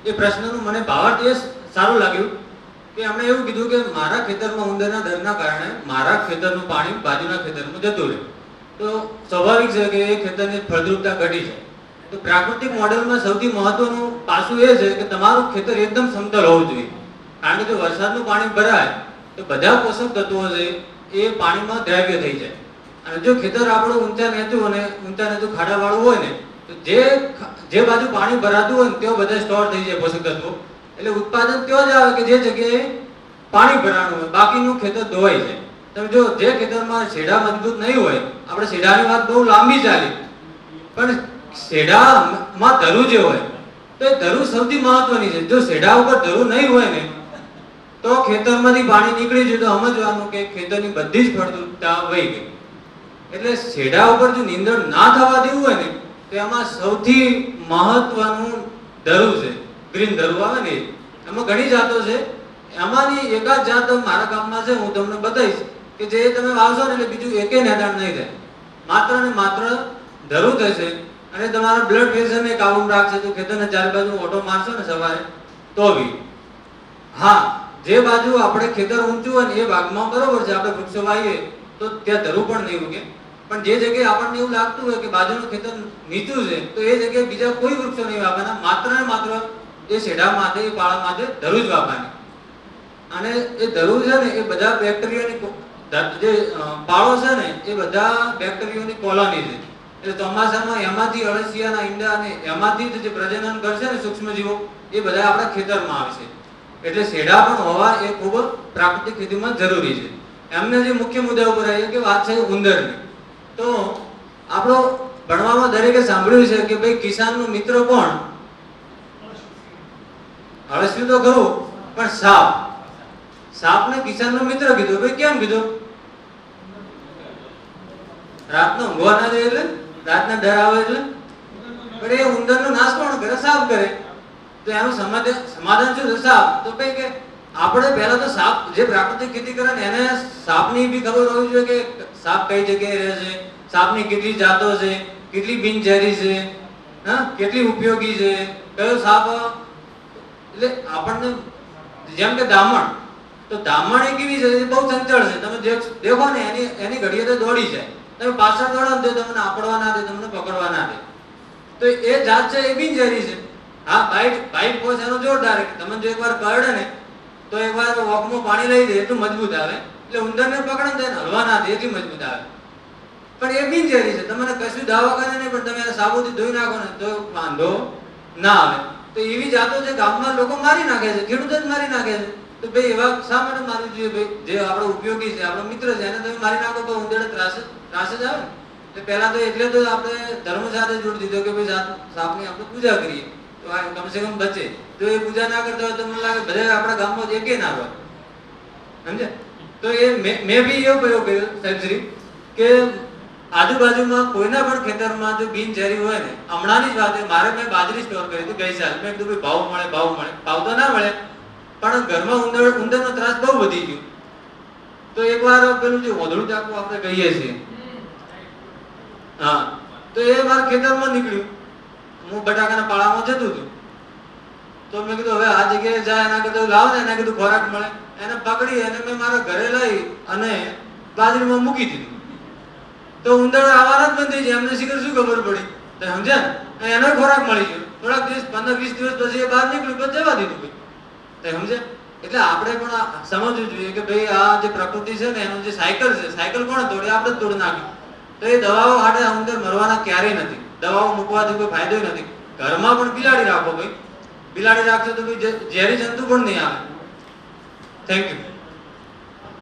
એ પ્રશ્નનું મને ભાવાર્થ એ સારું લાગ્યું કે એમણે એવું કીધું કે મારા ખેતરમાં ઉંદરના ડરના કારણે મારા ખેતરનું પાણી બાજુના ખેતરમાં જતું રહે, તો સ્વાભાવિક છે કે એ ખેતરની ફળદ્રુપતા ઘટી જાય. તો પ્રાકૃતિક મોડેલમાં સૌથી મહત્વનું પાસું એ છે કે તમારું ખેતર એકદમ સમતલ હોવું જોઈએ, કારણ કે જો વરસાદનું પાણી ભરાય તો બધા પોષક તત્વો છે એ પાણીમાં દ્રાવ્ય થઈ જાય. અને જો ખેતર આપણું ઊંચા નીચું અને ઊંચા નીચું ખાડાવાળું હોય ને તો જે બાજુ પાણી ભરાતું હોય ને ત્યાં બધા સ્ટોર થઈ જાય પોષક તત્વો, એટલે ઉત્પાદન ત્યાં જ આવે કે જે જગ્યાએ પાણી ભરાણું હોય, બાકીનું ખેતર ધોવાઈ જાય. તમે જો જે ખેતરમાં શેઢા મજબૂત નહીં હોય, આપણે શેઢાની વાત બહુ લાંબી ચાલી, પણ શેઢામાં ધરું જે હોય તો એ ધરું સૌથી મહત્વની છે. જો શેઢા ઉપર ધરું નહીં હોય ને તો ખેતરમાંથી પાણી નીકળી જાય તો સમજવાનું કે ખેતરની બધી જ ફળદ્રુપતા વહી ગઈ. એટલે શેઢા ઉપર જો નીંદણ ના થવા દેવું હોય ને તો એમાં સૌથી મહત્વનું ધરું છે, ગ્રીન ધરું આવે ને, એમાં ઘણી જાતો છે. એમાંની એકાદ જાત મારા ગામમાં છે, હું તમને બતાવીશ કે જે તમે વાવશો ને એટલે બીજું એકે નિદાન નહીં થાય, માત્ર ને માત્ર ધરું થશે અને તમારા બ્લડ પ્રેશરને કાબૂમાં રાખશે. તો ખેતરના ચારે બાજુ ઓટો મારશો ને સવારે તો બી હા, જે બાજુ આપણે ખેતર ઊંચું હોય ને એ ભાગમાં બરોબર છે, આપણે વૃક્ષો વાવીએ તો ત્યાં ધરું પણ નહીં ઉગે. પણ જે જગ્યાએ આપણને એવું લાગતું હોય કે બાજુનું ખેતર નીચું છે તો એ જગ્યાએ બીજા કોઈ વૃક્ષો નહીં વાવવાના, માત્ર ને માત્ર એ શેઢા માટે એ પાળા માટે ધરું જ વાવવાની. અને એ ધરું છે ને એ બધા બેક્ટેરિયાની જે પાળો છે ને એ બધા બેક્ટેરિયાની કોલોની છે. એટલે ચોમાસામાં એમાંથી અળસિયાના ઈંડા અને એમાંથી જે પ્રજનન કરશે ને સૂક્ષ્મજીવો એ બધા આપણા ખેતરમાં આવશે. એટલે શેઢા પણ હોવા એ ખૂબ પ્રાકૃતિક ખેતીમાં જરૂરી છે. એમને જે મુખ્ય મુદ્દા ઉપર આવ્યો કે વાત છે ઉંદરની, તો આપણો ભણવામાં દરેકે સાંભળ્યું છે કે ભાઈ કિસાનનો મિત્ર કોણ? અળસિયું તો ખરું, પણ સાપ. સાપને કિસાનનો મિત્ર કીધો. ભાઈ કેમ કીધો? રાતનો ઊંઘવા ના દે એટલે, રાતના ડર આવે એટલે. પણ એ ઉંદરનો નાશ કોણ કરે? સાપ કરે. તો એનું સમાધાન શું છે? સાપ. તો ભાઈ કે આપણે પહેલા તો સાપ જે પ્રાકૃતિક ખેતી કરે ને એને સાપની બી ખબર હોવી જોઈએ કે સાપ કઈ જગ્યાએ રહે છે, સાપની કેટલી જાતો છે, કેટલી બિનઝેરી છે, હા, કેટલી ઉપયોગી છે, કયો સાપ. એટલે આપણને જેમ કે દામણ, તો દામણ એ કેવી છે? બહુ ચંચળ છે. તમે દેખો ને એની ઘડીએ તો દોડી જાય, તમે પાછળ દોડો ને તમને આપડવા ના દે, તમને પકડવા ના દે. તો એ જાત છે એ બિનઝેરી છે. હા, બાઈટ ફોર્સ એનો જોરદાર. તમે જો એકવાર કરડે ને તો એકવાર વોકમાં પાણી લઈ દે એટલું મજબૂત આવે, એટલે ઉંદરને પકડે ને હલવા ના દે એટલી મજબૂત આવે. પણ એ બિનઝેરી છે. તમને કશું દાવા કરે નહીં, પણ તમે એને સાબુથી ધોઈ નાખો ને તો વાંધો ના આવે. તો એવી જાતો છે ગામમાં લોકો મારી નાખે છે, ખેડૂતો જ મારી નાખે છે. તો ભાઈ એવા શા માટે મારવું જોઈએ? ભાઈ જે આપણો ઉપયોગી છે, આપણો મિત્ર છે, એને તમે મારી નાખો તો ઉંદરને ત્રાસ જ આવે ને. એટલે પહેલા તો એટલે તો આપણે ધર્મ સાથે જોડી દીધો કે ભાઈ સાપની આપણે પૂજા કરીએ તો આ કમસે કમ બચે. જો એ પૂજા ના કરતા હોય તો મને લાગે બધા આપણા ગામમાં એકે ના હોય, સમજે? તો એ મેં બી એવો પ્રયોગ કર્યો સાહેબશ્રી કે આજુબાજુમાં કોઈના પણ ખેતરમાં જો બિનઝેરી હોય ને, હમણાંની જ વાત, મારે મેં બાજરી સ્ટોર કરી હતી ગઈ સાલ. મેં કીધું ભાવ મળે, ભાવ તો ના મળે, પણ ઘરમાં ઉંદરનો ત્રાસ બહુ વધી ગયો. તો એકવાર પેલું જે ઓધળું ચાકુ આપણે કહીએ છીએ, હા, તો એ મારા ખેતરમાં નીકળ્યું. હું બટાકાના પાળામાં જતું હતું, તો મેં કીધું હવે આ જગ્યાએ જાય એના કરતા લાવ ને, એના કીધું ખોરાક મળે. એને પકડી અને મેં મારા ઘરે લઈ અને બાજરીમાં મૂકી દીધું. તો ઉંદર આવવાના જ બંધ થઈ જાય. એમને શીખર શું ખબર પડી? તો સમજ્યા ને, એનો ખોરાક મળી ગયો. થોડાક દિવસ 15-20 દિવસ પછી એ બહાર નીકળ્યું, પછી જવા દીધું ભાઈ. તો સમજ્યા? એટલે આપણે પણ સમજવું જોઈએ કે ભાઈ આ જે પ્રકૃતિ છે ને એનું જે સાયકલ છે, સાયકલ કોણે તોડી? આપણે જ તોડી નાખ્યું. તો એ દવાઓ હાટે ઉંદર મરવાના ક્યારેય નથી. દવાઓ મૂકવાથી કોઈ ફાયદો નથી. ઘરમાં પણ બિલાડી રાખો ભાઈ. બિલાડી રાખશો તો ઝેરી જંતુ પણ નહીં આવે. Thank you.